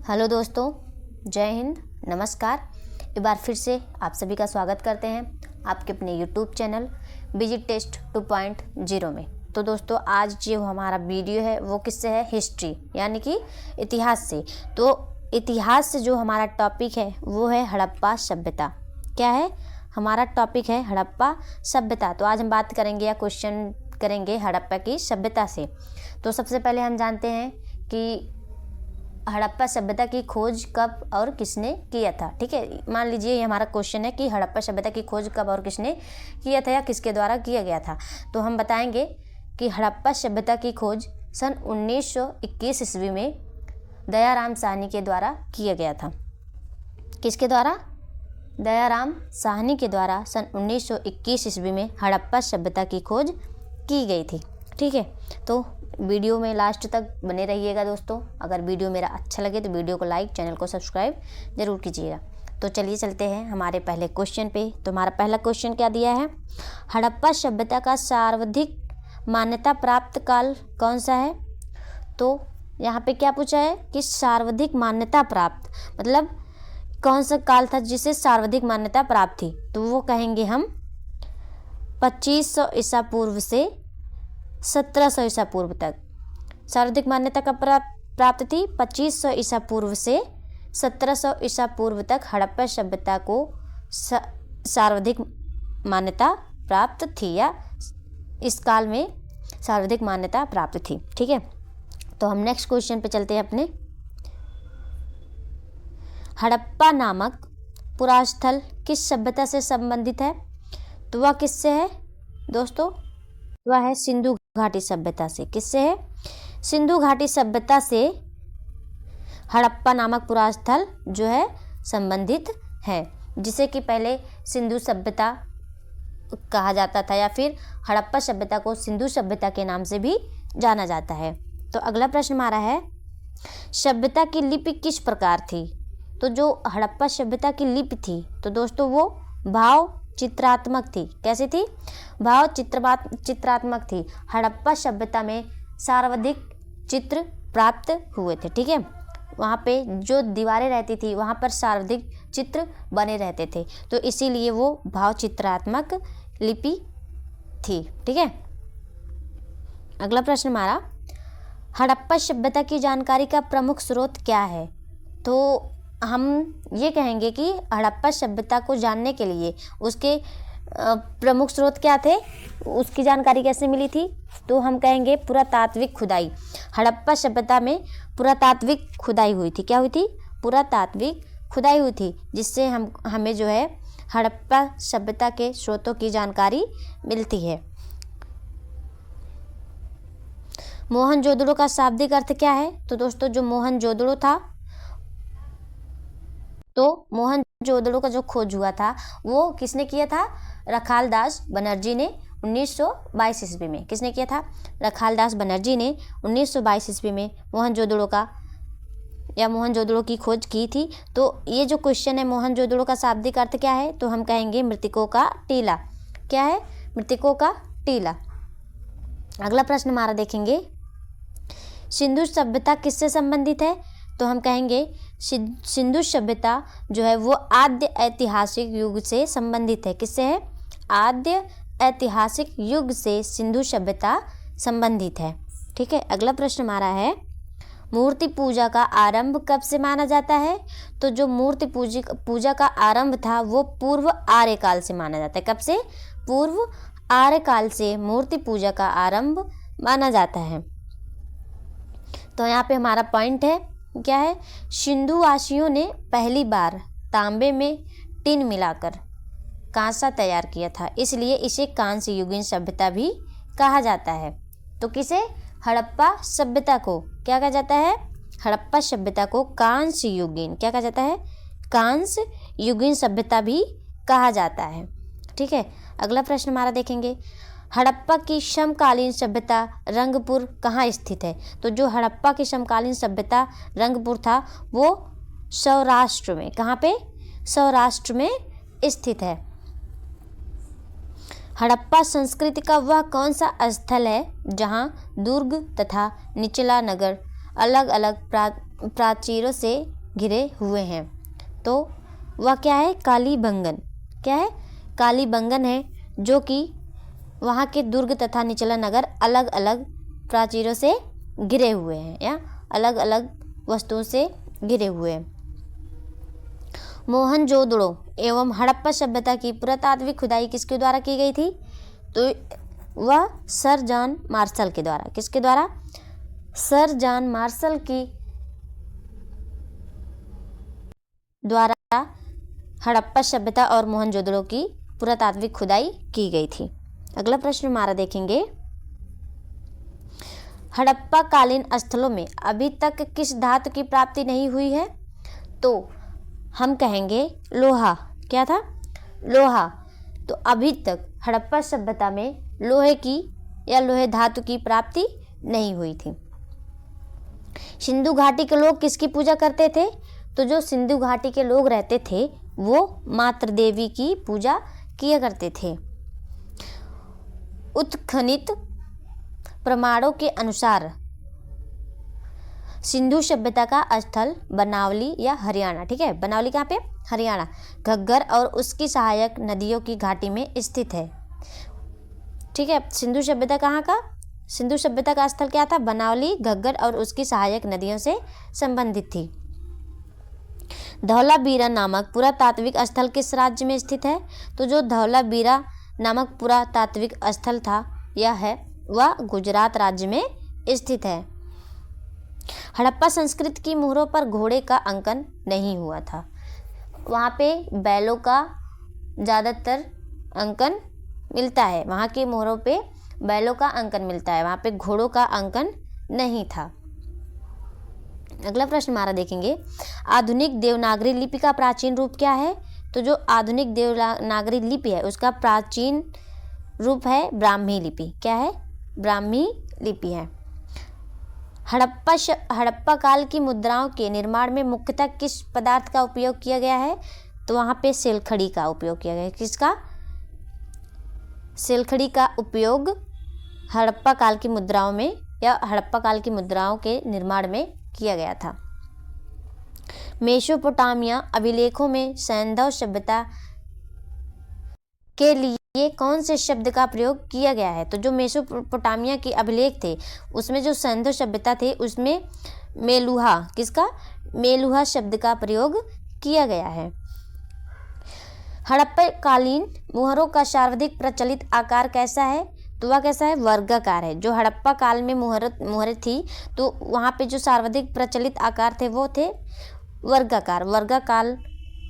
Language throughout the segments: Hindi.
हेलो दोस्तों, जय हिंद, नमस्कार। एक बार फिर से आप सभी का स्वागत करते हैं आपके अपने यूट्यूब चैनल बीजी टेस्ट 2.0 में। तो दोस्तों, आज जो हमारा वीडियो है वो किससे है? हिस्ट्री यानी कि इतिहास से। तो इतिहास से जो हमारा टॉपिक है वो है हड़प्पा सभ्यता। क्या है हमारा टॉपिक? है हड़प्पा सभ्यता। तो आज हम बात करेंगे या क्वेश्चन करेंगे हड़प्पा की सभ्यता से। तो सबसे पहले हम जानते हैं कि हड़प्पा सभ्यता की खोज कब और किसने किया था। ठीक है, मान लीजिए ये हमारा क्वेश्चन है कि हड़प्पा सभ्यता की खोज कब और किसने किया था या किसके द्वारा किया गया था। तो हम बताएंगे कि हड़प्पा सभ्यता की खोज सन 1921 ईस्वी में दयाराम साहनी के द्वारा किया गया था। किसके द्वारा? दयाराम साहनी के द्वारा सन 1921 ईस्वी में हड़प्पा सभ्यता की खोज की गई थी। ठीक है, तो वीडियो में लास्ट तक बने रहिएगा दोस्तों। अगर वीडियो मेरा अच्छा लगे तो वीडियो को लाइक, चैनल को सब्सक्राइब ज़रूर कीजिएगा। तो चलिए चलते हैं हमारे पहले क्वेश्चन पे। तो हमारा पहला क्वेश्चन क्या दिया है? हड़प्पा सभ्यता का सर्वाधिक मान्यता प्राप्त काल कौन सा है? तो यहाँ पे क्या पूछा है कि सर्वाधिक मान्यता प्राप्त मतलब कौन सा काल था जिसे सर्वाधिक मान्यता प्राप्त थी? तो वो कहेंगे हम 2500 ईसा पूर्व से 1700 ईसा पूर्व तक। सर्वाधिक मान्यता कब प्राप्त थी? 2500 ईसा पूर्व से 1700 ईसा पूर्व तक हड़प्पा सभ्यता को सर्वाधिक मान्यता प्राप्त थी या इस काल में सर्वाधिक मान्यता प्राप्त थी। ठीक है, तो हम नेक्स्ट क्वेश्चन पे चलते हैं अपने। हड़प्पा नामक पुरास्थल किस सभ्यता से संबंधित है? तो वह किससे है दोस्तों? वह है सिंधु घाटी सभ्यता से। किससे है? सिंधु घाटी सभ्यता से हड़प्पा नामक पुरास्थल जो है संबंधित है, जिसे कि पहले सिंधु सभ्यता कहा जाता था या फिर हड़प्पा सभ्यता को सिंधु सभ्यता के नाम से भी जाना जाता है। तो अगला प्रश्न हमारा है, सभ्यता की लिपि किस प्रकार थी? तो जो हड़प्पा सभ्यता की लिपि थी तो दोस्तों वो भाव चित्रात्मक थी। कैसी थी? भाव चित्रात्मक थी। हड़प्पा सभ्यता में सर्वाधिक चित्र प्राप्त हुए थे। ठीक है, वहाँ पे जो दीवारें रहती थी वहाँ पर सर्वाधिक चित्र बने रहते थे, तो इसीलिए वो भाव चित्रात्मक लिपि थी। ठीक है, अगला प्रश्न हमारा, हड़प्पा सभ्यता की जानकारी का प्रमुख स्रोत क्या है? तो हम ये कहेंगे कि हड़प्पा सभ्यता को जानने के लिए उसके प्रमुख स्रोत क्या थे, उसकी जानकारी कैसे मिली थी? तो हम कहेंगे पुरातात्विक खुदाई। हड़प्पा सभ्यता में पुरातात्विक खुदाई हुई थी। क्या हुई थी? पुरातात्विक खुदाई हुई थी, जिससे हमें जो है हड़प्पा सभ्यता के स्रोतों की जानकारी मिलती है। मोहनजोदड़ो का शाब्दिक अर्थ क्या है? तो दोस्तों जो मोहनजोदड़ो था, तो मोहनजोदड़ो का जो खोज हुआ था वो किसने किया था? रखालदास बनर्जी ने 1922 ईस्वी में। किसने किया था? रखालदास बनर्जी ने 1922 ईस्वी में मोहनजोदड़ो की खोज की थी। तो ये जो क्वेश्चन है, मोहनजोदड़ो का शाब्दिक अर्थ क्या है? तो हम कहेंगे मृतकों का टीला। क्या है? मृतकों का टीला। अगला प्रश्न हमारा देखेंगे, सिंधु सभ्यता किससे संबंधित है? तो हम कहेंगे सिंधु सभ्यता जो है वो आद्य ऐतिहासिक युग से संबंधित है। किससे है? आद्य ऐतिहासिक युग से सिंधु सभ्यता संबंधित है। ठीक है, अगला प्रश्न हमारा है, मूर्ति पूजा का आरंभ कब से माना जाता है? तो जो मूर्ति पूजा का आरंभ था वो पूर्व आर्य काल से माना जाता है। कब से? पूर्व आर्य काल से मूर्ति पूजा का आरंभ माना जाता है। तो यहाँ पे हमारा पॉइंट है, क्या है? सिंधुवासियों ने पहली बार तांबे में टिन मिलाकर कांसा तैयार किया था, इसलिए इसे कांस्य युगीन सभ्यता भी कहा जाता है। तो किसे? हड़प्पा सभ्यता को क्या कहा जाता है? हड़प्पा सभ्यता को कांस्य युगीन क्या कहा जाता है? कांस्य युगीन सभ्यता भी कहा जाता है। ठीक है, अगला प्रश्न हमारा देखेंगे, हड़प्पा की समकालीन सभ्यता रंगपुर कहाँ स्थित है? तो जो हड़प्पा की समकालीन सभ्यता रंगपुर था वो सौराष्ट्र में। कहाँ पे? सौराष्ट्र में स्थित है। हड़प्पा संस्कृति का वह कौन सा स्थल है जहाँ दुर्ग तथा निचला नगर अलग अलग प्राचीरों से घिरे हुए हैं। तो वह क्या है? कालीबंगन। क्या है? कालीबंगन है, जो कि वहाँ के दुर्ग तथा निचला नगर अलग अलग प्राचीरों से घिरे हुए हैं या अलग अलग वस्तुओं से घिरे हुए हैं। मोहनजोदड़ो एवं हड़प्पा सभ्यता की पुरातात्विक खुदाई किसके द्वारा की गई थी? तो वह सर जॉन मार्शल के द्वारा। किसके द्वारा? सर जॉन मार्शल की द्वारा हड़प्पा सभ्यता और मोहनजोदड़ो की पुरातात्विक खुदाई की गई थी। अगला प्रश्न हमारा देखेंगे, हड़प्पा कालीन स्थलों में अभी तक किस धातु की प्राप्ति नहीं हुई है? तो हम कहेंगे लोहा। क्या था? लोहा। तो अभी तक हड़प्पा सभ्यता में लोहे की या लोहे धातु की प्राप्ति नहीं हुई थी। सिंधु घाटी के लोग किसकी पूजा करते थे? तो जो सिंधु घाटी के लोग रहते थे वो मातृ देवी की पूजा किया करते थे। उत्खनित प्रमाणों के अनुसार सिंधु सभ्यता का स्थल बनावली या हरियाणा। ठीक है, बनावली कहाँ पे? हरियाणा। घग्गर और उसकी सहायक नदियों की घाटी में स्थित है। ठीक है, सिंधु सभ्यता कहाँ का? सिंधु सभ्यता का स्थल क्या था? बनावली, घग्गर और उसकी सहायक नदियों से संबंधित थी। धौलावीरा नामक पुरातात्विक स्थल किस राज्य में स्थित है? तो जो धौलावीरा नामक पुरातात्विक स्थल था यह है वह गुजरात राज्य में स्थित है। हड़प्पा संस्कृति की मोहरों पर घोड़े का अंकन नहीं हुआ था। वहाँ पे बैलों का ज़्यादातर अंकन मिलता है। वहाँ की मोहरों पे बैलों का अंकन मिलता है, वहाँ पे घोड़ों का अंकन नहीं था। अगला प्रश्न हमारा देखेंगे, आधुनिक देवनागरी लिपि का प्राचीन रूप क्या है? तो जो आधुनिक देवनागरी लिपि है उसका प्राचीन रूप है ब्राह्मी लिपि। क्या है? ब्राह्मी लिपि है। हड़प्पा काल की मुद्राओं के निर्माण में मुख्यतः किस पदार्थ का उपयोग किया गया है? तो वहाँ पे सेलखड़ी का उपयोग किया गया है। किसका? सेलखड़ी का उपयोग हड़प्पा काल की मुद्राओं में या हड़प्पा काल की मुद्राओं के निर्माण में किया गया था। मेसोपोटामिया अभिलेखों में सैंधव सभ्यता के लिए कौन से शब्द का प्रयोग किया गया है? तो जो मेसोपोटामिया के अभिलेख थे उसमें जो सैंधव सभ्यता थे उसमें मेलुहा, किसका? मेलुहा शब्द का प्रयोग किया गया है। हड़प्पा कालीन मुहरों का सर्वाधिक प्रचलित आकार कैसा है? तो वह कैसा है? वर्गाकार है। जो हड़प्पा काल में मुहरें थी तो वहाँ पे जो सर्वाधिक प्रचलित आकार थे वो थे वर्गाकार।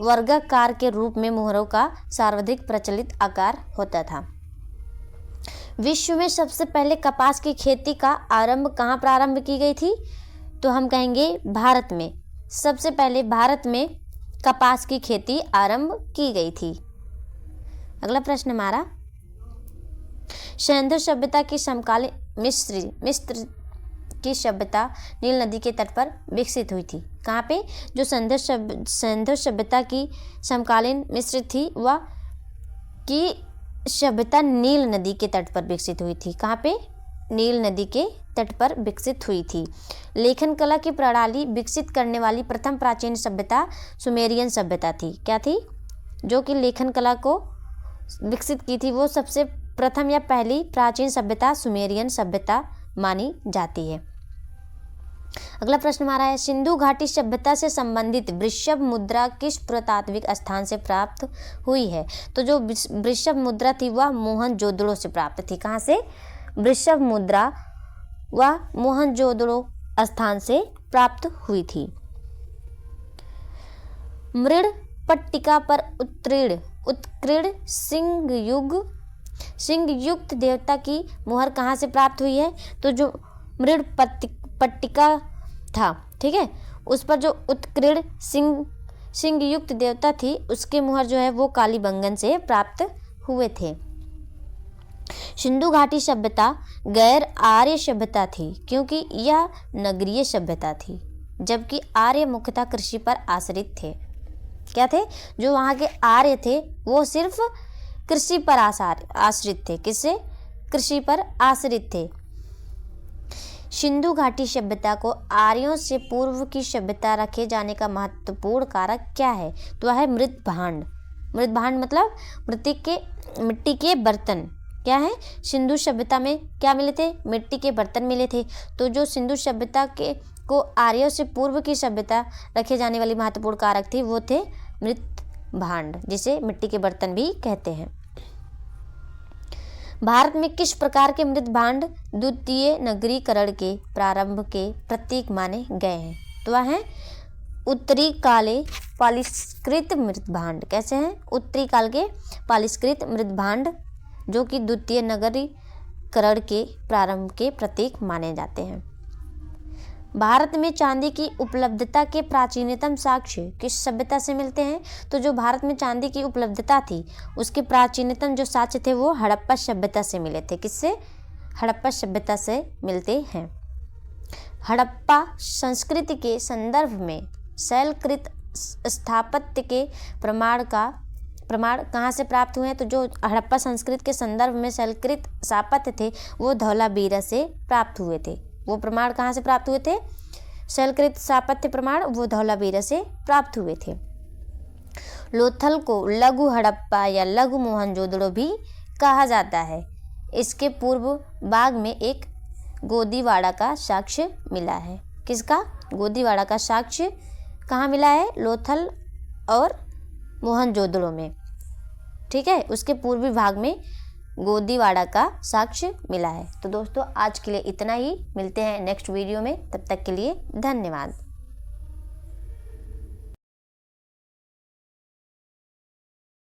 वर्गाकार के रूप में मुहरों का सर्वाधिक प्रचलित आकार होता था। विश्व में सबसे पहले कपास की खेती का आरंभ कहाँ प्रारंभ की गई थी? तो हम कहेंगे भारत में। सबसे पहले भारत में कपास की खेती आरंभ की गई थी। अगला प्रश्न हमारा, सिंधु सभ्यता की समकालीन मिस्र की सभ्यता नील नदी के तट पर विकसित हुई थी। कहाँ पे? जो सिंधु सभ्यता की समकालीन मिस्र थी वह की सभ्यता नील नदी के तट पर विकसित हुई थी। कहाँ पे? नील नदी के तट पर विकसित हुई थी। लेखन कला की प्रणाली विकसित करने वाली प्रथम प्राचीन सभ्यता सुमेरियन सभ्यता थी। क्या थी? जो कि लेखन कला को विकसित की थी वो सबसे प्रथम या पहली प्राचीन सभ्यता सुमेरियन सभ्यता मानी जाती है। अगला प्रश्न हमारा है, सिंधु घाटी सभ्यता से संबंधित वृषभ मुद्रा किस पुरातात्विक स्थान से प्राप्त हुई है? तो जो वृषभ मुद्रा थी वह मोहनजोदड़ो से प्राप्त थी। कहाँ से? वृषभ मुद्रा वह मोहनजोदड़ो स्थान से प्राप्त हुई थी। मृड़ पट्टिका पर उत्कीर्ण सिंह युक्त देवता की मुहर कहाँ से प्राप्त हुई है? तो जो मृड़ पट्टिका था, ठीक है, उस पर जो उत्कीर्ण सिंह युक्त देवता थी उसके मुहर जो है वो कालीबंगन से प्राप्त हुए थे। सिंधु घाटी सभ्यता गैर आर्य सभ्यता थी क्योंकि यह नगरीय सभ्यता थी, जबकि आर्य मुख्यतः कृषि पर आश्रित थे। क्या थे? जो वहाँ के आर्य थे वो सिर्फ कृषि पर आश्रित थे। किससे? कृषि पर आश्रित थे। सिंधु घाटी सभ्यता को आर्यों से पूर्व की सभ्यता रखे जाने का महत्वपूर्ण कारक क्या है? तो वह है मृत भांड। मृत भांड मतलब मिट्टी के बर्तन। क्या है? सिंधु सभ्यता में क्या मिले थे? मिट्टी के बर्तन मिले थे। तो जो सिंधु सभ्यता को आर्यों से पूर्व की सभ्यता रखे जाने वाली महत्वपूर्ण कारक थी वो थे मृत भांड, जिसे मिट्टी के बर्तन भी कहते हैं। भारत में किस प्रकार के मृत भांड द्वितीय नगरीकरण के प्रारंभ के प्रतीक माने गए हैं? तो वह है उत्तरी काले पालिष्कृत मृत भांड। कैसे हैं? उत्तरी काल के पालिष्कृत मृत भांड जो कि द्वितीय नगरीकरण के प्रारंभ के प्रतीक माने जाते हैं। भारत में चांदी की उपलब्धता के प्राचीनतम साक्ष्य किस सभ्यता से मिलते हैं? तो जो भारत में चांदी की उपलब्धता थी उसके प्राचीनतम जो साक्ष्य थे वो हड़प्पा सभ्यता से मिले थे। किससे? हड़प्पा सभ्यता से मिलते हैं। हड़प्पा संस्कृति के संदर्भ में शैलकृत स्थापत्य के प्रमाण कहाँ से प्राप्त हुए हैं? तो जो हड़प्पा संस्कृति के संदर्भ में शैलकृत स्थापत्य थे वो धौलावीरा से प्राप्त हुए थे। वो प्रमाण कहाँ से प्राप्त हुए थे? शैलकृत स्थापत्य प्रमाण वो धौलावीरा से प्राप्त हुए थे। लोथल को लघु हड़प्पा या लघु मोहनजोदड़ो भी कहा जाता है। इसके पूर्व भाग में एक गोदीवाड़ा का साक्ष्य मिला है। किसका? गोदीवाड़ा का साक्ष्य कहाँ मिला है? लोथल और मोहनजोदड़ो में। ठीक है, उसके पूर्वी भाग में गोदीवाड़ा का साक्ष्य मिला है। तो दोस्तों आज के लिए इतना ही, मिलते हैं नेक्स्ट वीडियो में, तब तक के लिए धन्यवाद।